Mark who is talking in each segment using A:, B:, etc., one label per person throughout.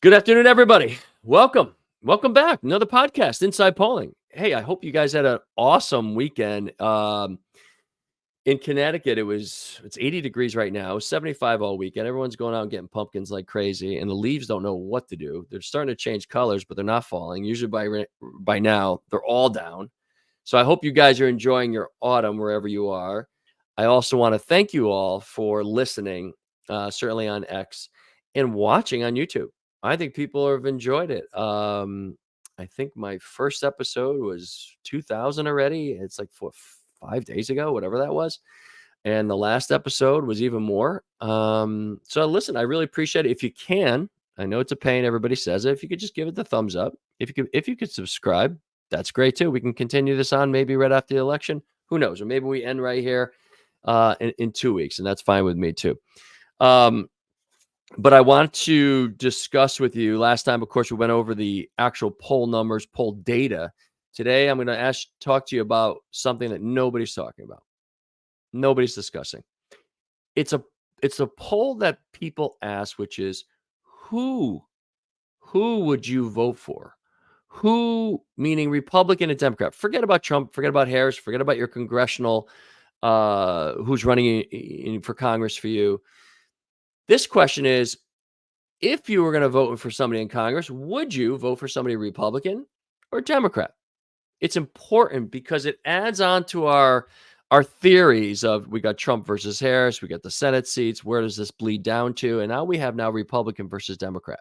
A: Good afternoon, everybody. Welcome. Welcome back. Another podcast, Inside Polling. Hey, I hope you guys had an awesome weekend. In Connecticut, it's 80 degrees right now, 75 all weekend. Everyone's going out and getting pumpkins like crazy, and the leaves don't know what to do. They're starting to change colors, but they're not falling. Usually by now, they're all down. So I hope you guys are enjoying your autumn wherever you are. I also want to thank you all for listening, certainly on X, and watching on YouTube. I think people have enjoyed it. I think my first episode was 2,000 already. It's like 5 days ago, whatever that was. And the last episode was even more. So listen, I really appreciate it. If you can, I know it's a pain. Everybody says it. If you could just give it the thumbs up. If you could subscribe, that's great too. We can continue this on maybe right after the election. Who knows? Or maybe we end right here in 2 weeks, and that's fine with me too. But I want to discuss with you. Last time, of course, we went over the actual poll numbers, poll data. Today, I'm going to talk to you about something that nobody's talking about. Nobody's discussing. It's a poll that people ask, which is who would you vote for? Who, meaning Republican and Democrat. Forget about Trump, forget about Harris, forget about your congressional who's running for Congress for you. This question is, if you were going to vote for somebody in Congress, would you vote for somebody Republican or Democrat? It's important because it adds on to our theories of we got Trump versus Harris, we got the Senate seats, where does this bleed down to? And now we have Republican versus Democrat.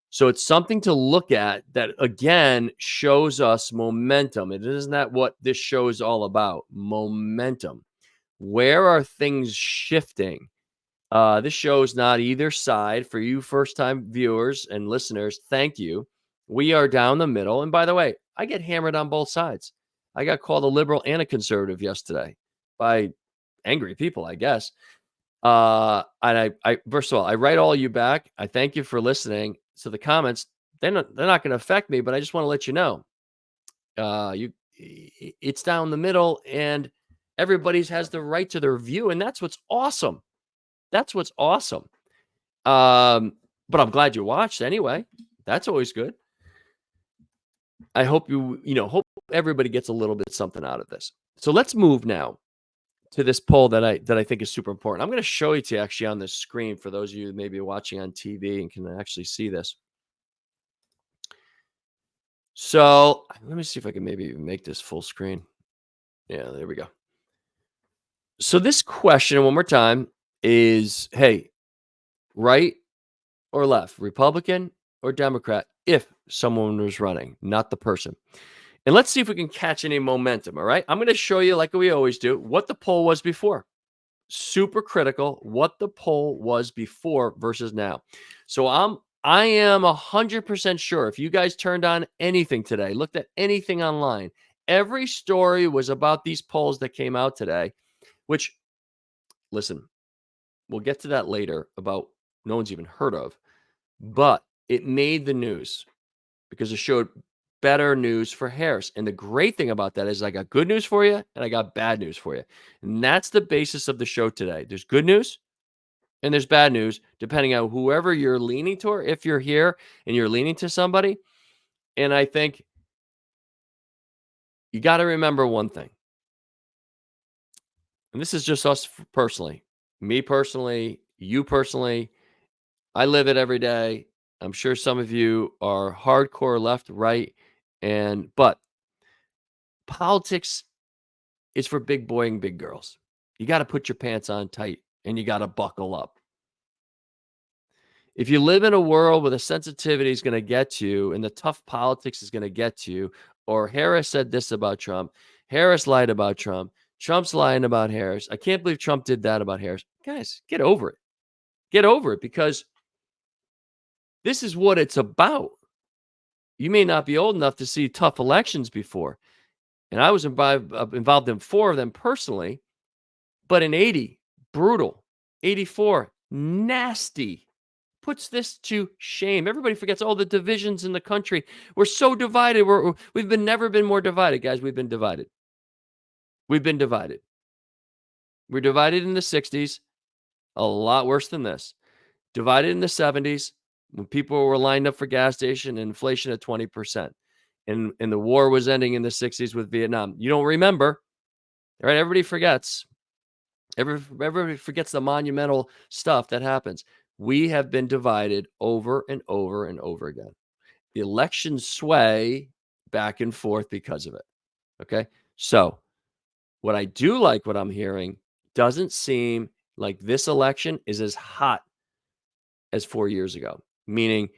A: So it's something to look at that, again, shows us momentum. Isn't that what this show is all about? Momentum. Where are things shifting? This show is not either side. For you first-time viewers and listeners, thank you. We are down the middle. And by the way, I get hammered on both sides. I got called a liberal and a conservative yesterday by angry people, I guess. And I first of all, I write all you back. I thank you for listening. So the comments, they're not going to affect me, but I just want to let you know, it's down the middle, and everybody's has the right to their view, and that's what's awesome. That's what's awesome. But I'm glad you watched anyway. That's always good. I hope hope everybody gets a little bit something out of this. So let's move now to this poll that I think is super important. I'm going to show it to you actually on the screen for those of you maybe watching on TV and can actually see this. So let me see if I can maybe make this full screen. Yeah, there we go. So this question, one more time, is, hey, right or left, Republican or Democrat, if someone was running, not the person. And let's see if we can catch any momentum, all right? I'm going to show you, like we always do, what the poll was before. Super critical, what the poll was before versus now. So I am 100% sure if you guys turned on anything today, looked at anything online, every story was about these polls that came out today, which, listen, we'll get to that later, about no one's even heard of, but it made the news because it showed better news for Harris. And the great thing about that is I got good news for you and I got bad news for you. And that's the basis of the show today. There's good news and there's bad news, depending on whoever you're leaning toward. If you're here and you're leaning to somebody, and I think you got to remember one thing. And this is just us personally, me personally, you personally. I live it every day. I'm sure some of you are hardcore left, right, but politics is for big boy and big girls. You got to put your pants on tight and you got to buckle up. If you live in a world where the sensitivity is going to get to you and the tough politics is going to get to you, or Harris said this about Trump, Harris lied about Trump, Trump's lying about Harris. I can't believe Trump did that about Harris. Guys, get over it. Get over it, because this is what it's about. You may not be old enough to see tough elections before. And I was involved in 4 of them personally. But in 80, brutal. 84, nasty. Puts this to shame. Everybody forgets all the divisions in the country. We're so divided. We've never been more divided, guys. We've been divided. We've been divided. We're divided in the 60s. A lot worse than this. Divided in the 70s. when people were lined up for gas station and inflation at 20%. And the war was ending in the 60s with Vietnam. You don't remember, right? Everybody forgets. Everybody forgets the monumental stuff that happens. We have been divided over and over and over again. The elections sway back and forth because of it. Okay. So, what I do like what I'm hearing doesn't seem like this election is as hot as 4 years ago. Meaning,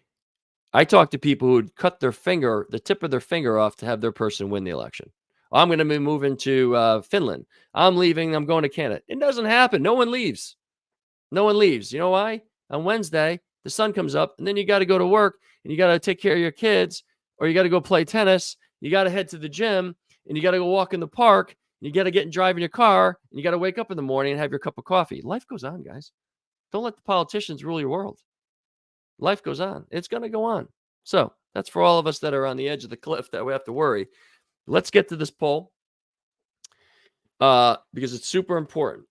A: I talked to people who'd cut the tip of their finger off to have their person win the election. I'm going to be moving to Finland. I'm leaving. I'm going to Canada. It doesn't happen. No one leaves. No one leaves. You know why? On Wednesday, the sun comes up, and then you got to go to work, and you got to take care of your kids, or you got to go play tennis. You got to head to the gym, and you got to go walk in the park. You got to get and drive in your car, and you got to wake up in the morning and have your cup of coffee. Life goes on, guys. Don't let the politicians rule your world. Life goes on. It's going to go on. So that's for all of us that are on the edge of the cliff that we have to worry. Let's get to this poll because it's super important.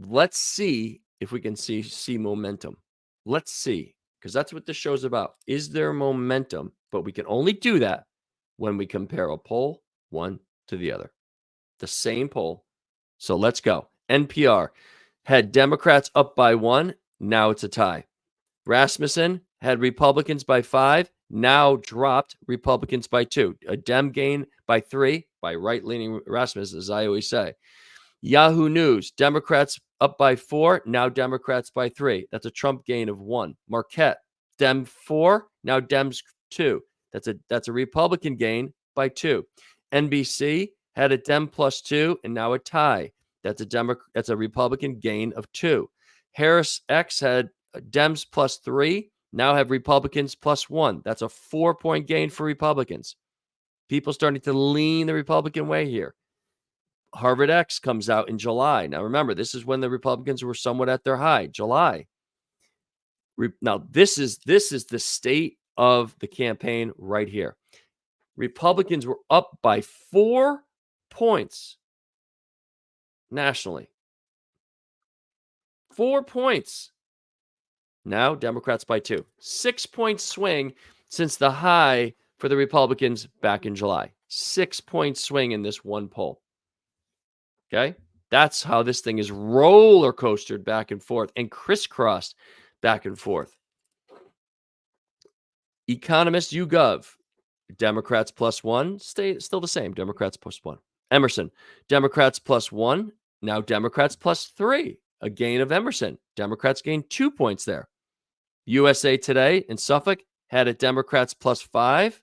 A: Let's see if we can see momentum. Let's see, because that's what this show's about. Is there momentum? But we can only do that when we compare a poll one to the other. The same poll. So let's go. NPR had Democrats up by 1. Now it's a tie. Rasmussen had Republicans by 5. Now dropped Republicans by 2. A Dem gain by 3 by right-leaning Rasmussen, as I always say. Yahoo News, Democrats up by 4. Now Democrats by 3. That's a Trump gain of 1. Marquette, Dem 4. Now Dems 2. That's a Republican gain by 2. NBC had a Dem plus 2 and now a tie. That's a Republican gain of 2. Harris X had Dems plus 3. Now have Republicans plus 1. That's a 4-point gain for Republicans. People starting to lean the Republican way here. Harvard X comes out in July. Now, remember, this is when the Republicans were somewhat at their high, July. Now, this is the state of the campaign right here. Republicans were up by 4 points nationally. 4 points. Now, Democrats by 2. 6-point swing since the high for the Republicans back in July. 6-point swing in this one poll. Okay? That's how this thing is roller coastered back and forth and crisscrossed back and forth. Economist YouGov, Democrats plus 1, still the same. Democrats plus 1. Emerson, Democrats plus 1. Now Democrats plus 3. A gain of Emerson. Democrats gained 2 points there. USA Today in Suffolk had it Democrats plus 5.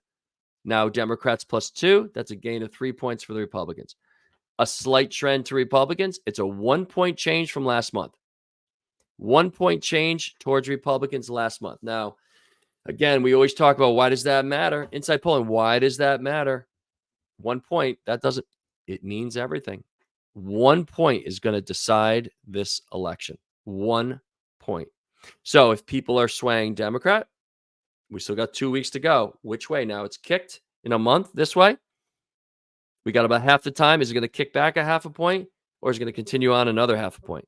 A: Now Democrats plus 2. That's a gain of 3 points for the Republicans. A slight trend to Republicans. It's a 1-point change from last month. 1-point change towards Republicans last month. Now, again, we always talk about why does that matter? Inside polling, why does that matter? 1 point, it means everything. 1 point is going to decide this election. 1 point. So if people are swaying Democrat, we still got 2 weeks to go. Which way? Now it's kicked in a month this way. We got about half the time. Is it going to kick back a half a point, or is it going to continue on another half a point?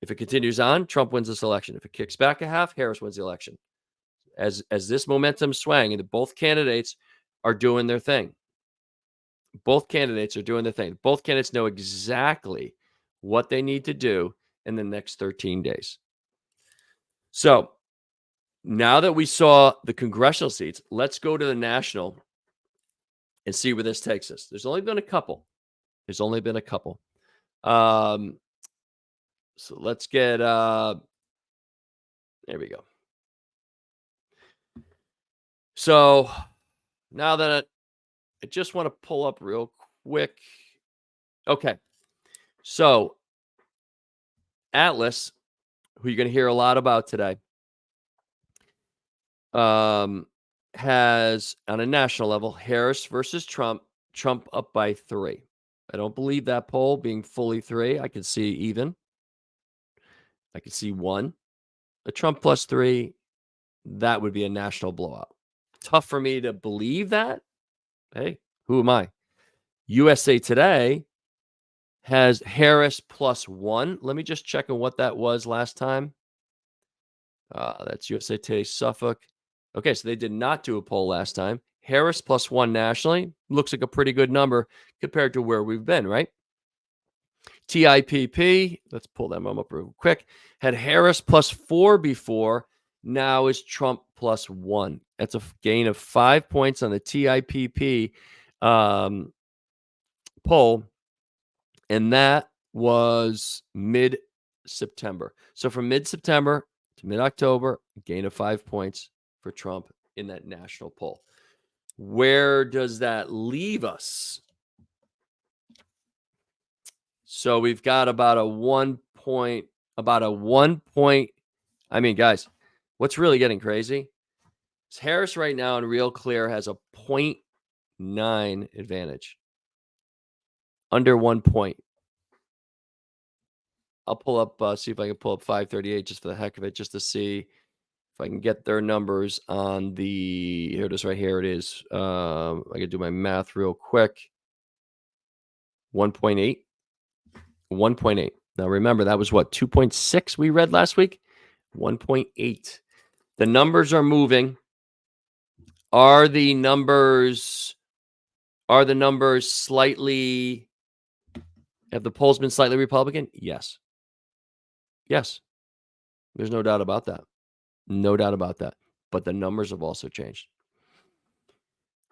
A: If it continues on, Trump wins this election. If it kicks back a half, Harris wins the election. As this momentum swang, and both candidates are doing their thing. Both candidates are doing their thing. Both candidates know exactly what they need to do in the next 13 days. So now that we saw the congressional seats, let's go to the national and see where this takes us. There's only been a couple. So let's get, there we go. So now that I just want to pull up real quick. Okay. So Atlas, who you're going to hear a lot about today, has on a national level, Harris versus Trump up by 3. I don't believe that poll being fully 3. I could see even. I could see 1. A Trump plus 3, that would be a national blowout. Tough for me to believe that. Hey, who am I? USA Today has Harris plus 1. Let me just check on what that was last time. That's USA Today Suffolk. Okay, so they did not do a poll last time. Harris +1 nationally looks like a pretty good number compared to where we've been, right? TIPP, let's pull that up real quick, had Harris +4 before, now is Trump +1. That's a gain of 5 points on the TIPP poll, and that was mid-September. So from mid-September to mid-October, gain of 5 points for Trump in that national poll. Where does that leave us? So we've got about a 1 point, I mean, guys, what's really getting crazy is Harris right now in Real Clear has a 0.9 advantage, under 1 point. I'll pull up, see if I can pull up 538 just for the heck of it, just to see if I can get their numbers on the, here it is right here. It is. I can do my math real quick. 1.8. 1.8. Now remember, that was what, 2.6 we read last week? 1.8. The numbers are moving. Are the numbers slightly, have the polls been slightly Republican? Yes. Yes. There's no doubt about that. No doubt about that. But the numbers have also changed.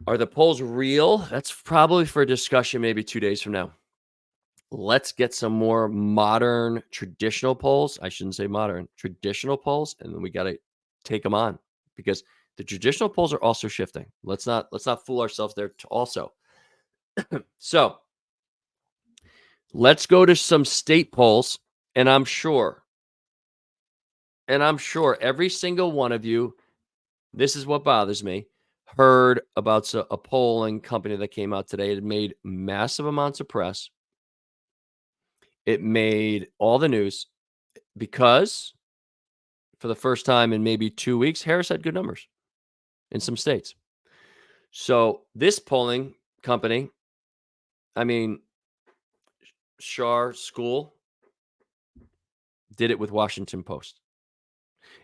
A: Are the polls real? That's probably for discussion maybe 2 days from now. Let's get some more modern traditional polls. I shouldn't say modern, traditional polls, and then we got to take them on, because the traditional polls are also shifting. Let's not fool ourselves there also. So let's go to some state polls, and I'm sure every single one of you, this is what bothers me, heard about a polling company that came out today. It made massive amounts of press. It made all the news because for the first time in maybe 2 weeks, Harris had good numbers in some states. So this polling company, I mean, Shar School did it with Washington Post.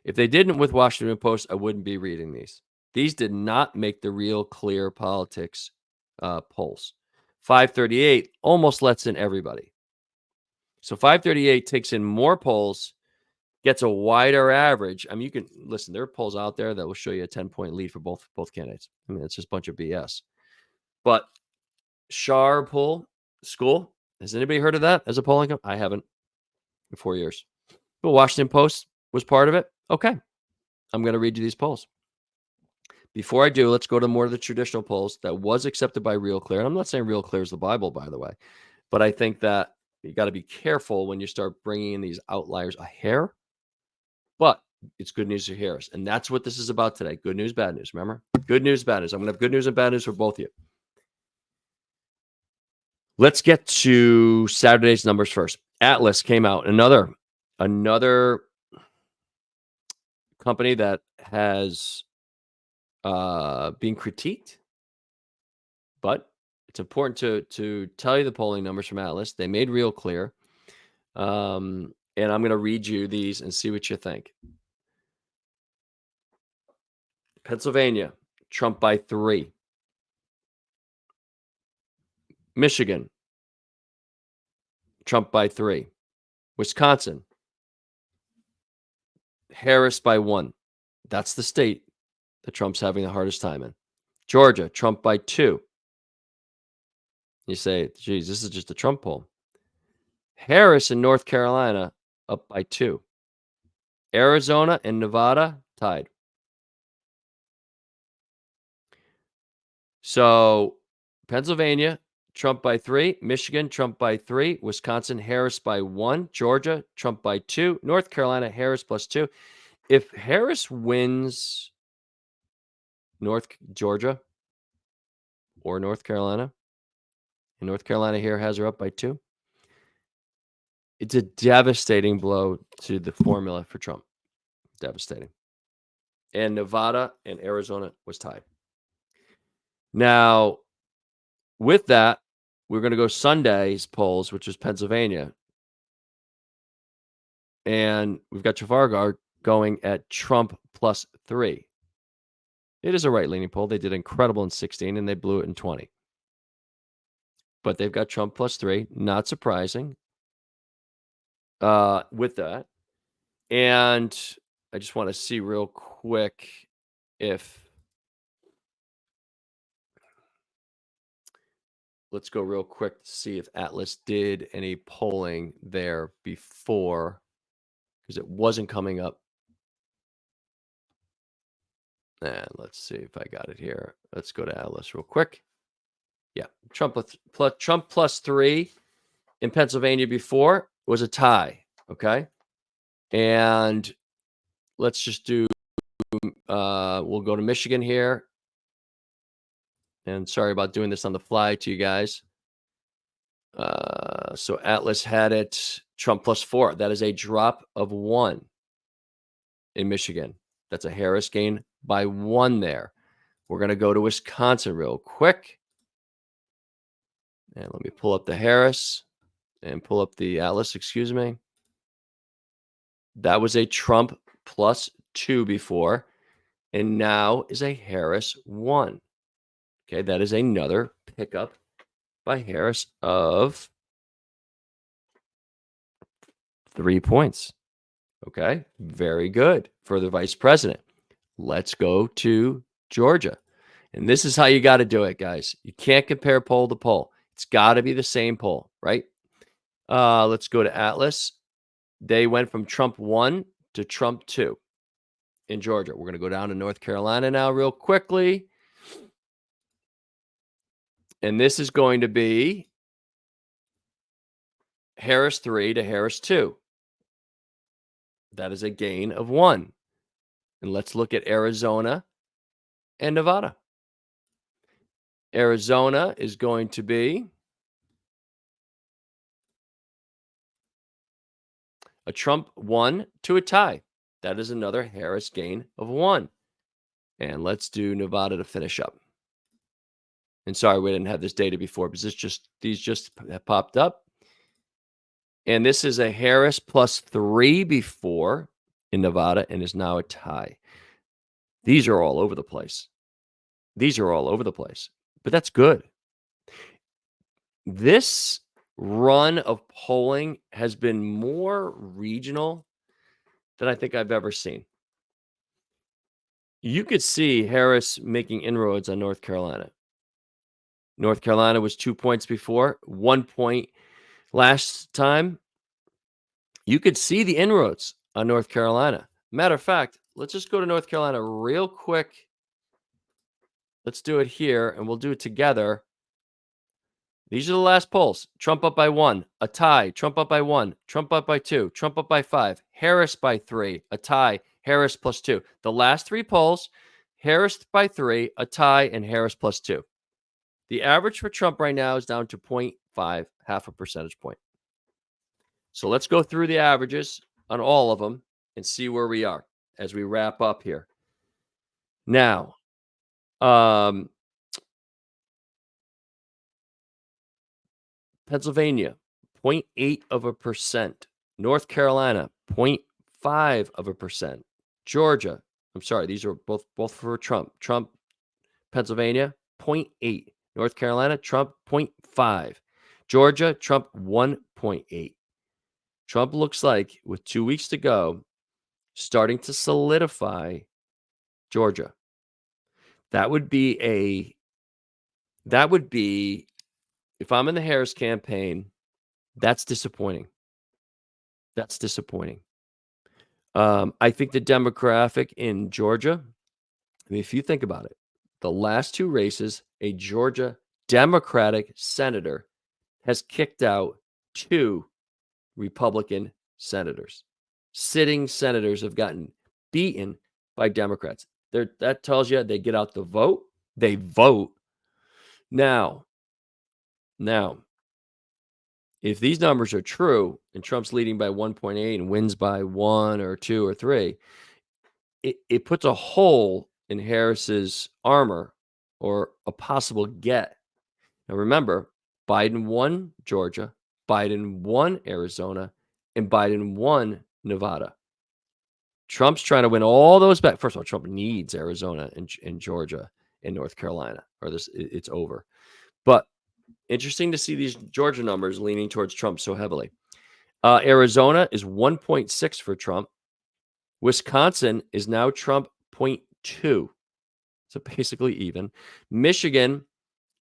A: If they didn't with Washington Post, I wouldn't be reading these. These did not make the Real Clear Politics polls. 538 almost lets in everybody. So 538 takes in more polls, gets a wider average. I mean, you can listen, there are polls out there that will show you a 10-point lead for both candidates. I mean, it's just a bunch of BS. But Shar poll school, has anybody heard of that as a polling company? I haven't in 4 years. But Washington Post was part of it. Okay. I'm going to read you these polls. Before I do, let's go to more of the traditional polls that was accepted by Real Clear. And I'm not saying Real Clear is the Bible, by the way, but I think that you got to be careful when you start bringing in these outliers a hair. But it's good news for Harris. And that's what this is about today. Good news, bad news. Remember? Good news, bad news. I'm going to have good news and bad news for both of you. Let's get to Saturday's numbers first. Atlas came out. Another company that has been critiqued, but it's important to tell you the polling numbers from Atlas. They made Real Clear. And I'm going to read you these and see what you think. Pennsylvania, Trump by 3. Michigan, Trump by 3. Wisconsin, Harris by 1. That's the state that Trump's having the hardest time in. Georgia, Trump by 2. You say, geez, this is just a Trump poll. Harris in North Carolina up by 2. Arizona and Nevada tied. So Pennsylvania, Trump by 3. Michigan, Trump by 3. Wisconsin, Harris by 1. Georgia, Trump by 2. North Carolina, Harris +2. If Harris wins Georgia or North Carolina, and North Carolina here has her up by 2, it's a devastating blow to the formula for Trump. Devastating. And Nevada and Arizona was tied. Now, with that, we're going to go Sunday's polls, which is Pennsylvania. And we've got Trafalgar going at Trump +3. It is a right-leaning poll. They did incredible in 16, and they blew it in 20. But they've got Trump +3, not surprising, with that. And I just wanna see real quick if let's go real quick to see if Atlas did any polling there before, because it wasn't coming up. And let's see if I got it here. Let's go to Atlas real quick. Yeah, Trump +3 in Pennsylvania before was a tie. Okay, and let's just do. We'll go to Michigan here. And sorry about doing this on the fly to you guys. So Atlas had it Trump +4. That is a drop of 1 in Michigan. That's a Harris gain by 1 there. We're going to go to Wisconsin real quick. And let me pull up the Harris and pull up the Atlas, excuse me. That was a Trump +2 before, and now is a Harris 1. Okay, that is another pickup by Harris of 3 points. Okay, very good for the vice president. Let's go to Georgia. And this is how you got to do it, guys. You can't compare poll to poll. It's got to be the same poll, right? Let's go to Atlas. They went from Trump 1 to Trump 2 in Georgia. We're going to go down to North Carolina now real quickly. And this is going to be Harris 3 to Harris 2. That is a gain of 1. And let's look at Arizona and Nevada. Arizona is going to be a Trump 1 to a tie. That is another Harris gain of 1. And let's do Nevada to finish up. And sorry, we didn't have this data before, because these just popped up. And this is a Harris +3 before in Nevada and is now a tie. These are all over the place. These are all over the place, but that's good. This run of polling has been more regional than I think I've ever seen. You could see Harris making inroads on North Carolina. North Carolina was 2 points before, 1 point last time. You could see the inroads on North Carolina. Matter of fact, let's just go to North Carolina real quick. Let's do it here, and we'll do it together. These are the last polls. Trump up by 1, a tie. Trump up by 1, Trump up by 2, Trump up by 5, Harris by 3, a tie, Harris +2. The last 3 polls, Harris by 3, a tie, and Harris +2. The average for Trump right now is down to 0.5, half a percentage point. So let's go through the averages on all of them and see where we are as we wrap up here. Now, Pennsylvania, 0.8%. North Carolina, 0.5%. Georgia, I'm sorry, these are both for Trump. Trump, Pennsylvania, 0.8. North Carolina, Trump, 0.5. Georgia, Trump, 1.8. Trump looks like, with 2 weeks to go, starting to solidify Georgia. That would be, if I'm in the Harris campaign, that's disappointing. That's disappointing. I think the demographic in Georgia, I mean, if you think about it, the last 2 races, a Georgia Democratic senator has kicked out 2 Republican senators. Sitting senators have gotten beaten by Democrats. That tells you they get out the vote. They vote. Now, if these numbers are true and Trump's leading by 1.8 and wins by 1 or 2 or 3, it puts a hole in Harris's armor or a possible get. Now, remember, Biden won Georgia, Biden won Arizona, and Biden won Nevada. Trump's trying to win all those back. First of all, Trump needs Arizona and Georgia and North Carolina, or it's over. But interesting to see these Georgia numbers leaning towards Trump so heavily. Arizona is 1.6 for Trump. Wisconsin is now Trump 0.2. So basically even. Michigan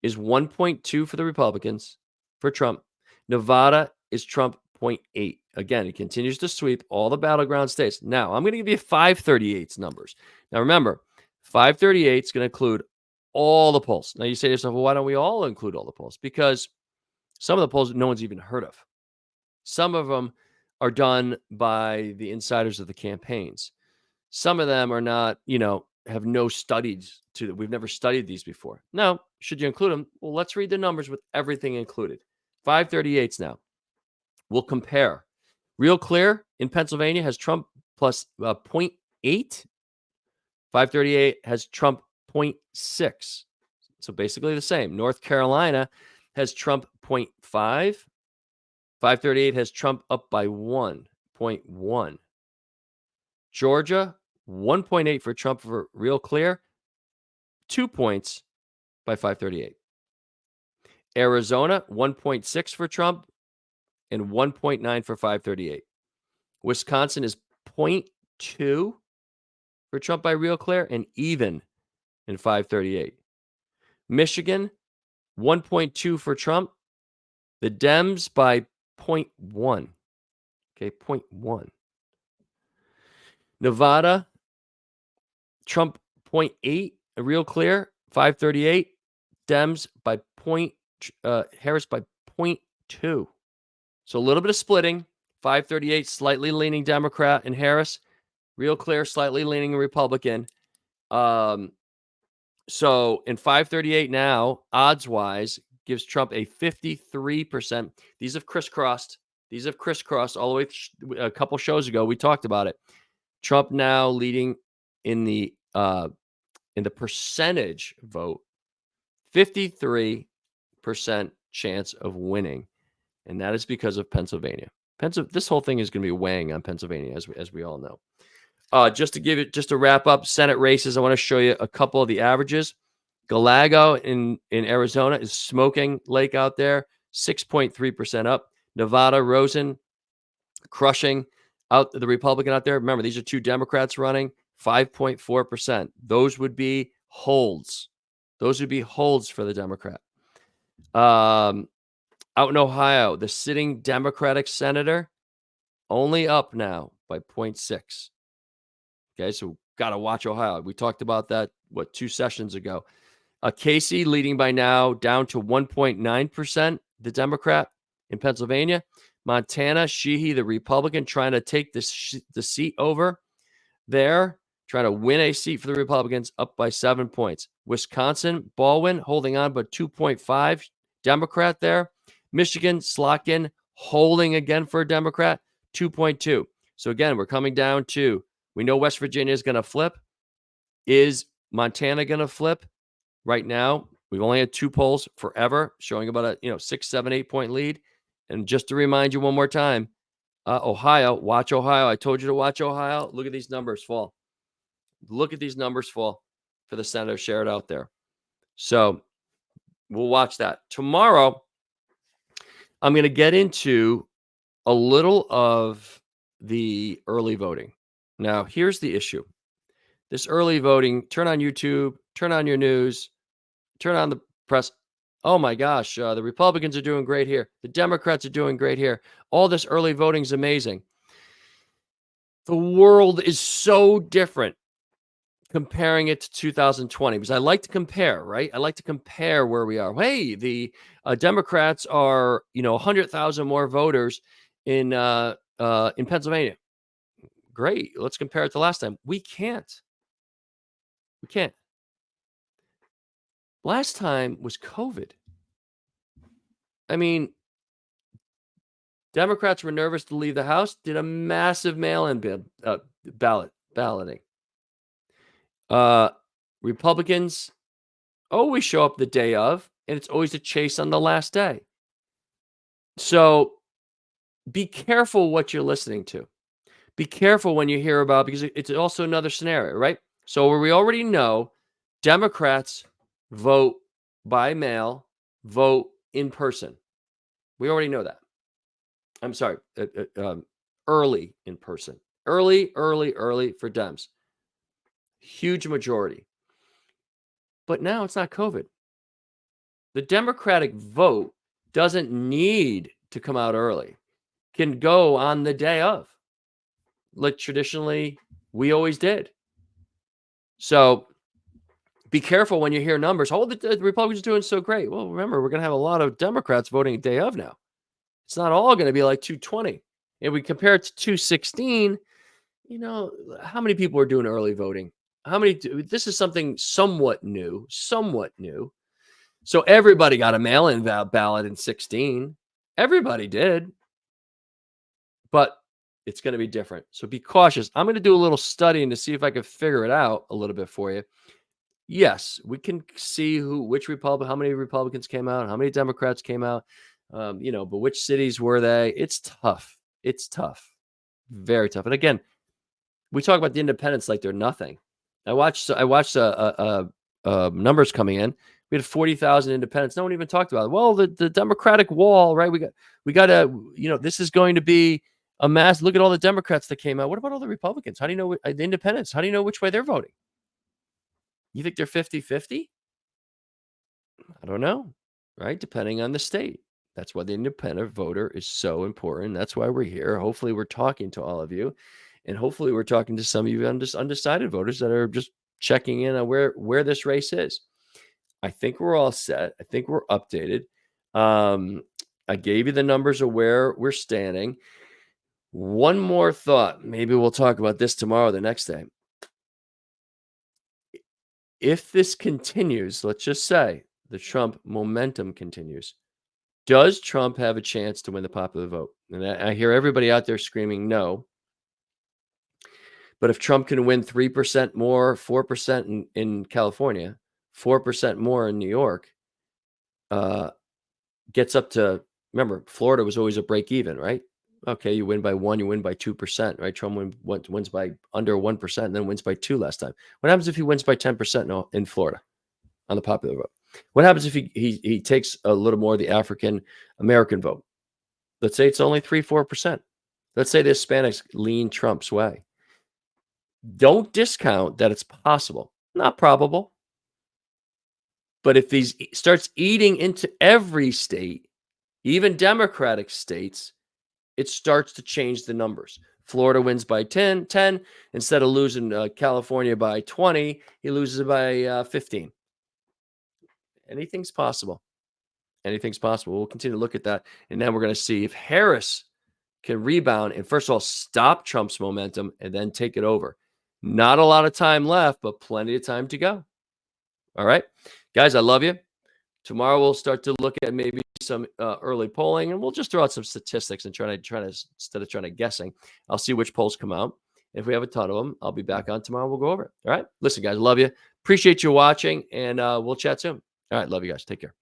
A: is 1.2 for the Republicans for Trump. Nevada is Trump 0.8. Again, he continues to sweep all the battleground states. Now, I'm going to give you 538's numbers. Now, remember, 538 is going to include all the polls. Now, you say to yourself, well, why don't we all include all the polls? Because some of the polls no one's even heard of. Some of them are done by the insiders of the campaigns. Some of them are not, have no studies to that. We've never studied these before. Now, should you include them? Well, let's read the numbers with everything included. 538's now. We'll compare. Real Clear in Pennsylvania has Trump plus 0.8. 538 has Trump 0.6. So basically the same. North Carolina has Trump 0.5. 538 has Trump up by 1.1. Georgia, 1.8 for Trump for Real Clear, 2 points by 538. Arizona, 1.6 for Trump and 1.9 for 538. Wisconsin is 0.2 for Trump by Real Clear and even in 538. Michigan, 1.2 for Trump. The Dems by 0.1. Okay, 0.1. Nevada, Trump 0.8, Real Clear, 538. Dems by Harris by 0.2. So a little bit of splitting. 538 slightly leaning Democrat and Harris. Real Clear slightly leaning Republican. So in 538 now, odds-wise, gives Trump a 53%. These have crisscrossed. All the way a couple shows ago. We talked about it. Trump now leading in the percentage vote, 53% chance of winning, and that is because of Pennsylvania. This whole thing is going to be weighing on Pennsylvania, as we all know. Just to wrap up Senate races, I want to show you a couple of the averages. Galago in Arizona is smoking Lake out there, 6.3% up. Nevada, Rosen crushing out the Republican out there. Remember, these are two Democrats running, 5.4%. Those would be holds. Those would be holds for the Democrat. Out in Ohio, the sitting Democratic senator only up now by 0.6. Okay, so got to watch Ohio. We talked about that, 2 sessions ago. Casey leading by now down to 1.9%, the Democrat in Pennsylvania. Montana, Sheehy, the Republican, trying to take the seat over there, trying to win a seat for the Republicans, up by 7 points. Wisconsin, Baldwin holding on, but 2.5, Democrat there. Michigan, Slotkin holding again for a Democrat, 2.2. So again, we're coming down to, we know West Virginia is going to flip. Is Montana going to flip? Right now, we've only had 2 polls forever showing about a 6, 7, 8 point lead. And just to remind you one more time, Ohio, watch Ohio. I told you to watch Ohio. Look at these numbers fall. Look at these numbers fall for the senator shared out there. So we'll watch that. Tomorrow, I'm going to get into a little of the early voting. Now, here's the issue. This early voting, turn on YouTube, turn on your news, turn on the press. Oh my gosh, the Republicans are doing great here. The Democrats are doing great here. All this early voting is amazing. The world is so different comparing it to 2020, because I like to compare, right? I like to compare where we are. Hey, the Democrats are, 100,000 more voters in Pennsylvania. Great. Let's compare it to last time. We can't. Last time was COVID. I mean, Democrats were nervous to leave the House, did a massive mail-in balloting. Republicans always show up the day of, and it's always a chase on the last day. So be careful what you're listening to, Be careful when you hear about, because it's also another scenario, right? So where we already know Democrats vote by mail, vote in person. We already know that. I'm sorry, early in person. Early for Dems. Huge majority. But now it's not COVID. The Democratic vote doesn't need to come out early. Can go on the day of, like traditionally we always did. So be careful when you hear numbers. Oh, the Republicans are doing so great. Well, remember, we're going to have a lot of Democrats voting day of now. It's not all going to be like 220. If we compare it to 216, how many people are doing early voting? This is something somewhat new. So everybody got a mail-in ballot in 16. Everybody did. But it's going to be different. So be cautious. I'm going to do a little studying to see if I can figure it out a little bit for you. Yes, we can see how many Republicans came out, how many Democrats came out, but which cities were they? It's tough. It's tough. Very tough. And again, we talk about the independents like they're nothing. I watched numbers coming in. We had 40,000 independents. No one even talked about it. Well, the Democratic wall, right? We got to, this is going to be a mass. Look at all the Democrats that came out. What about all the Republicans? How do you know the independents? How do you know which way they're voting? You think they're 50-50? I don't know, right? Depending on the state. That's why the independent voter is so important. That's why we're here. Hopefully, we're talking to all of you. And hopefully, we're talking to some of you undecided voters that are just checking in on where this race is. I think we're all set. I think we're updated. I gave you the numbers of where we're standing. One more thought. Maybe we'll talk about this tomorrow or the next day. If this continues, let's just say the Trump momentum continues, does Trump have a chance to win the popular vote? And I hear everybody out there screaming no. But if Trump can win 3% more, 4% in California, 4% more in New York, gets up to, remember, Florida was always a break even, right? Okay, you win by 1, you win by 2%, right? Trump wins by under 1% and then wins by 2 last time. What happens if he wins by 10% in Florida on the popular vote? What happens if he takes a little more of the African American vote? Let's say it's only 3-4%. Let's say the Hispanics lean Trump's way. Don't discount that it's possible. Not probable. But if he starts eating into every state, even Democratic states, it starts to change the numbers. Florida wins by 10. Instead of losing California by 20, he loses by 15. Anything's possible. Anything's possible. We'll continue to look at that. And then we're going to see if Harris can rebound and, first of all, stop Trump's momentum and then take it over. Not a lot of time left, but plenty of time to go. All right. Guys, I love you. Tomorrow we'll start to look at maybe some early polling, and we'll just throw out some statistics and try to instead of trying to guessing, I'll see which polls come out. If we have a ton of them, I'll be back on tomorrow. We'll go over it. All right. Listen, guys, love you. Appreciate you watching, and we'll chat soon. All right. Love you guys. Take care.